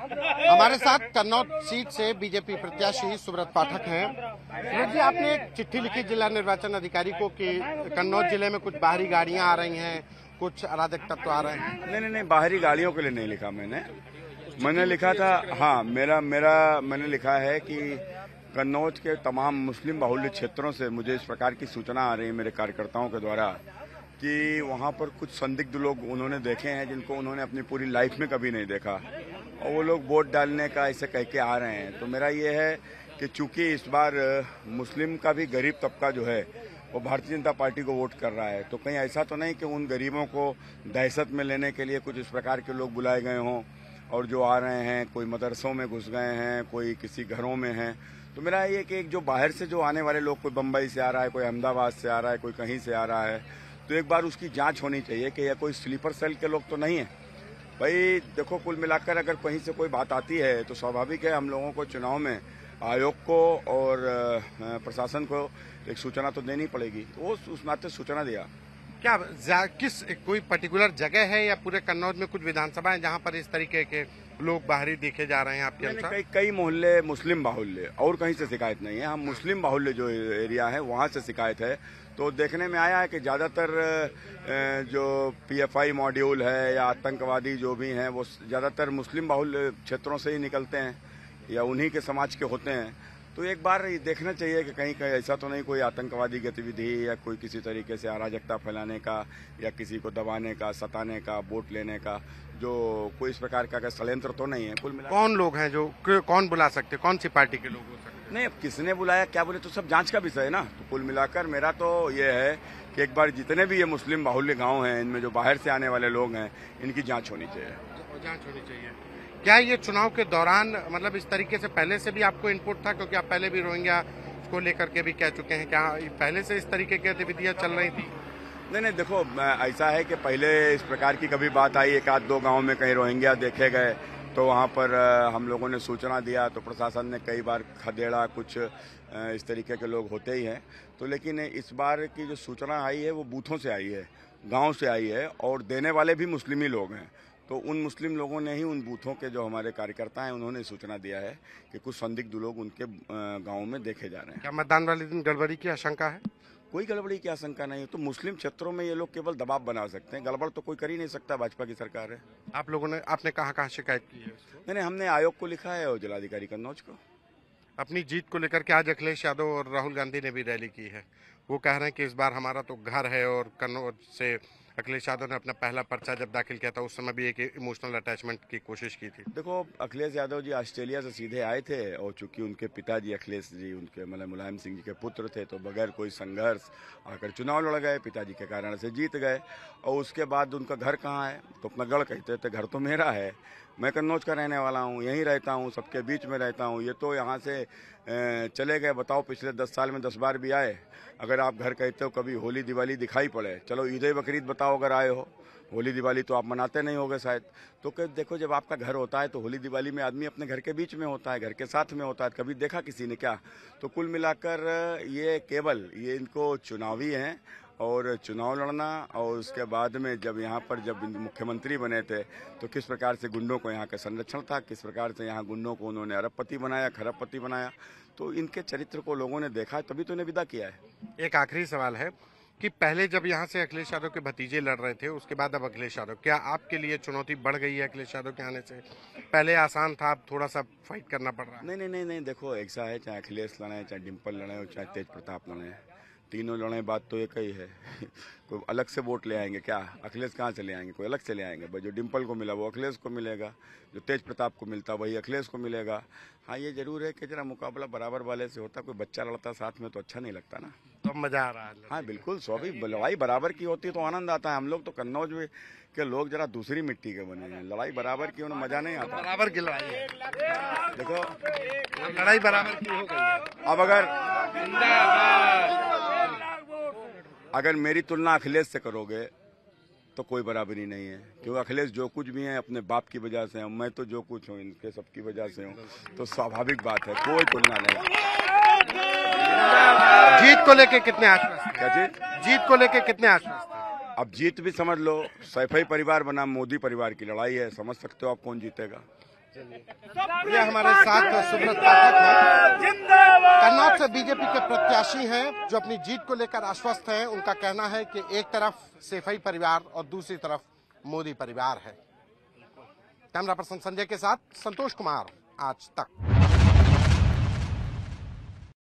हमारे साथ कन्नौज सीट से बीजेपी प्रत्याशी सुब्रत पाठक हैं। सुब्रत जी, आपने एक चिट्ठी लिखी जिला निर्वाचन अधिकारी को कि कन्नौज जिले में कुछ बाहरी गाड़ियां आ रही हैं, कुछ अराजक तत्व आ रहे हैं। नहीं, बाहरी गाड़ियों के लिए नहीं लिखा मैंने लिखा था, हाँ, मैंने लिखा है कि कन्नौज के तमाम मुस्लिम बाहुल्य क्षेत्रों से मुझे इस प्रकार की सूचना आ रही है मेरे कार्यकर्ताओं के द्वारा कि वहाँ पर कुछ संदिग्ध लोग उन्होंने देखे हैं जिनको उन्होंने अपनी पूरी लाइफ में कभी नहीं देखा, और वो लोग वोट डालने का ऐसे कह के आ रहे हैं। तो मेरा ये है कि चूंकि इस बार मुस्लिम का भी गरीब तबका जो है वो भारतीय जनता पार्टी को वोट कर रहा है, तो कहीं ऐसा तो नहीं कि उन गरीबों को दहशत में लेने के लिए कुछ इस प्रकार के लोग बुलाए गए हों, और जो आ रहे हैं कोई मदरसों में घुस गए हैं, कोई किसी घरों में हैं। तो मेरा ये कि एक जो बाहर से जो आने वाले लोग, कोई बम्बई से आ रहा है, कोई अहमदाबाद से आ रहा है, कोई कहीं से आ रहा है, तो एक बार उसकी जांच होनी चाहिए कि यह कोई स्लीपर सेल के लोग तो नहीं है। भाई देखो, कुल मिलाकर अगर कहीं से कोई बात आती है तो स्वाभाविक है हम लोगों को चुनाव में आयोग को और प्रशासन को एक सूचना तो देनी पड़ेगी, तो वो उस नाते सूचना दिया। क्या किस कोई पर्टिकुलर जगह है या पूरे कन्नौज में कुछ विधानसभा है जहाँ पर इस तरीके के लोग बाहरी देखे जा रहे हैं आपके अनुसार? कई मोहल्ले मुस्लिम बाहुल्य, और कहीं से शिकायत नहीं है। हम मुस्लिम बाहुल्य जो एरिया है वहाँ से शिकायत है। तो देखने में आया है कि ज्यादातर जो पीएफआई मॉड्यूल है या आतंकवादी जो भी हैं वो ज्यादातर मुस्लिम बाहुल्य क्षेत्रों से ही निकलते हैं या उन्हीं के समाज के होते हैं। तो एक बार देखना चाहिए कि कहीं ऐसा तो नहीं कोई आतंकवादी गतिविधि या कोई किसी तरीके से अराजकता फैलाने का या किसी को दबाने का, सताने का, वोट लेने का, जो कोई इस प्रकार का षड्यंत्र तो नहीं है। कुल मिला कौन लोग हैं जो कौन बुला सकते, कौन सी पार्टी के लोग हो सकते? नहीं, किसने बुलाया क्या बोले तो सब जांच का विषय है ना। तो कुल मिलाकर मेरा तो ये है कि एक बार जितने भी ये मुस्लिम बाहुल्य गाँव हैं, इनमें जो बाहर से आने वाले लोग हैं, इनकी जाँच होनी चाहिए। क्या ये चुनाव के दौरान मतलब इस तरीके से पहले से भी आपको इनपुट था, क्योंकि आप पहले भी रोहिंग्या को लेकर के भी कह चुके हैं, क्या पहले से इस तरीके की गतिविधियां चल रही थी? नहीं, देखो, ऐसा है कि पहले इस प्रकार की कभी बात आई, एक आध दो गांव में कहीं रोहिंग्या देखे गए तो वहां पर हम लोगों ने सूचना दिया, तो प्रशासन ने कई बार खदेड़ा, कुछ इस तरीके के लोग होते ही हैं। तो लेकिन इस बार की जो सूचना आई है वो बूथों से आई है, गाँव से आई है, और देने वाले भी मुस्लिम ही लोग हैं। तो उन मुस्लिम लोगों ने ही, उन बूथों के जो हमारे कार्यकर्ता हैं, उन्होंने सूचना दिया है कि कुछ संदिग्ध लोग उनके गाँव में देखे जा रहे हैं। क्या मतदान वाले दिन गड़बड़ी की आशंका है? कोई गड़बड़ी की आशंका नहीं है। तो मुस्लिम क्षेत्रों में ये लोग केवल दबाव बना सकते हैं, गड़बड़ तो कोई कर ही नहीं सकता, भाजपा की सरकार है। आप लोगों ने, आपने कहाँ शिकायत की है? नहीं, हमने आयोग को लिखा है और जिलाधिकारी कन्नौज को। अपनी जीत को लेकर के आज अखिलेश यादव और राहुल गांधी ने भी रैली की है। वो कह रहे हैं कि इस बार हमारा तो घर है, और कन्नौज से अखिलेश यादव ने अपना पहला पर्चा जब दाखिल किया था उस समय भी एक इमोशनल अटैचमेंट की कोशिश की थी। देखो, अखिलेश यादव जी ऑस्ट्रेलिया से सीधे आए थे, और चूंकि उनके पिताजी अखिलेश जी उनके मतलब मुलायम सिंह जी के पुत्र थे, तो बगैर कोई संघर्ष आकर चुनाव लड़ गए, पिताजी के कारण से जीत गए। और उसके बाद उनका घर कहाँ है, तो अपना गढ़ कहते थे, घर तो मेरा है, मैं कन्नौज का रहने वाला हूँ, यहीं रहता हूँ, सबके बीच में रहता हूँ। ये तो यहाँ से चले गए, बताओ पिछले 10 साल में 10 बार भी आए। अगर आप घर कहते हो कभी होली दिवाली दिखाई पड़े, चलो ईद बकरीद बताओ अगर आए हो, होली दिवाली तो आप मनाते नहीं होगे शायद। तो देखो, जब आपका घर होता है तो होली दिवाली में आदमी अपने घर के बीच में होता है, घर के साथ में होता है, कभी देखा किसी ने क्या? तो कुल मिलाकर ये केवल ये इनको चुनावी हैं, और चुनाव लड़ना, और उसके बाद में जब यहाँ पर जब मुख्यमंत्री बने थे तो किस प्रकार से गुंडों को यहाँ का संरक्षण था, किस प्रकार से यहाँ गुंडों को उन्होंने अरबपति बनाया, खरबपति बनाया। तो इनके चरित्र को लोगों ने देखा, तभी तो इन्हें विदा किया है। एक आखिरी सवाल है कि पहले जब यहाँ से अखिलेश यादव के भतीजे लड़ रहे थे, उसके बाद अब अखिलेश यादव, क्या आपके लिए चुनौती बढ़ गई है अखिलेश यादव के आने से? पहले आसान था, अब थोड़ा सा फाइट करना पड़ रहा है? नहीं, देखो, ऐसा है, चाहे अखिलेश लड़े, चाहे डिम्पल लड़े, चाहे तेज प्रताप लड़े, तीनों लड़े, बात तो एक ही है। कोई अलग से वोट ले आएंगे क्या? अखिलेश कहाँ से ले आएंगे? कोई अलग से ले आएंगे? भाई जो डिम्पल को मिला वो अखिलेश को मिलेगा, जो तेज प्रताप को मिलता वही अखिलेश को मिलेगा। हाँ, ये जरूर है कि जरा मुकाबला बराबर वाले से होता, कोई बच्चा लड़ता साथ में तो अच्छा नहीं लगता ना। तो मजा आ रहा है? हाँ बिल्कुल, स्वाभाविक, लड़ाई बराबर की होती है तो आनंद आता है। हम लोग तो कन्नौज में के लोग जरा दूसरी मिट्टी के बने हैं, लड़ाई बराबर की उन्हें मजा नहीं आता। बराबर की लड़ाई है, देखो, लड़ाई बराबर की हो गई है। अब अगर मेरी तुलना अखिलेश से करोगे तो कोई बराबरी नहीं है, क्योंकि अखिलेश जो कुछ भी है अपने बाप की वजह से है, मैं तो जो कुछ हूँ इनके सबकी वजह से हूँ, तो स्वाभाविक बात है, कोई तुलना नहीं। जीत को लेके कितने आश्वस्त? क्या चीज? जीत को लेके कितने आश्वस्त? अब जीत भी समझ लो, सैफई परिवार बना मोदी परिवार की लड़ाई है, समझ सकते हो आप कौन जीतेगा। ये हमारे साथ सुब्रत पाठक हैं, कन्नौज से बीजेपी के प्रत्याशी हैं जो अपनी जीत को लेकर आश्वस्त हैं। उनका कहना है कि एक तरफ सेफई परिवार और दूसरी तरफ मोदी परिवार है। कैमरा पर्सन संजय के साथ संतोष कुमार, आज तक।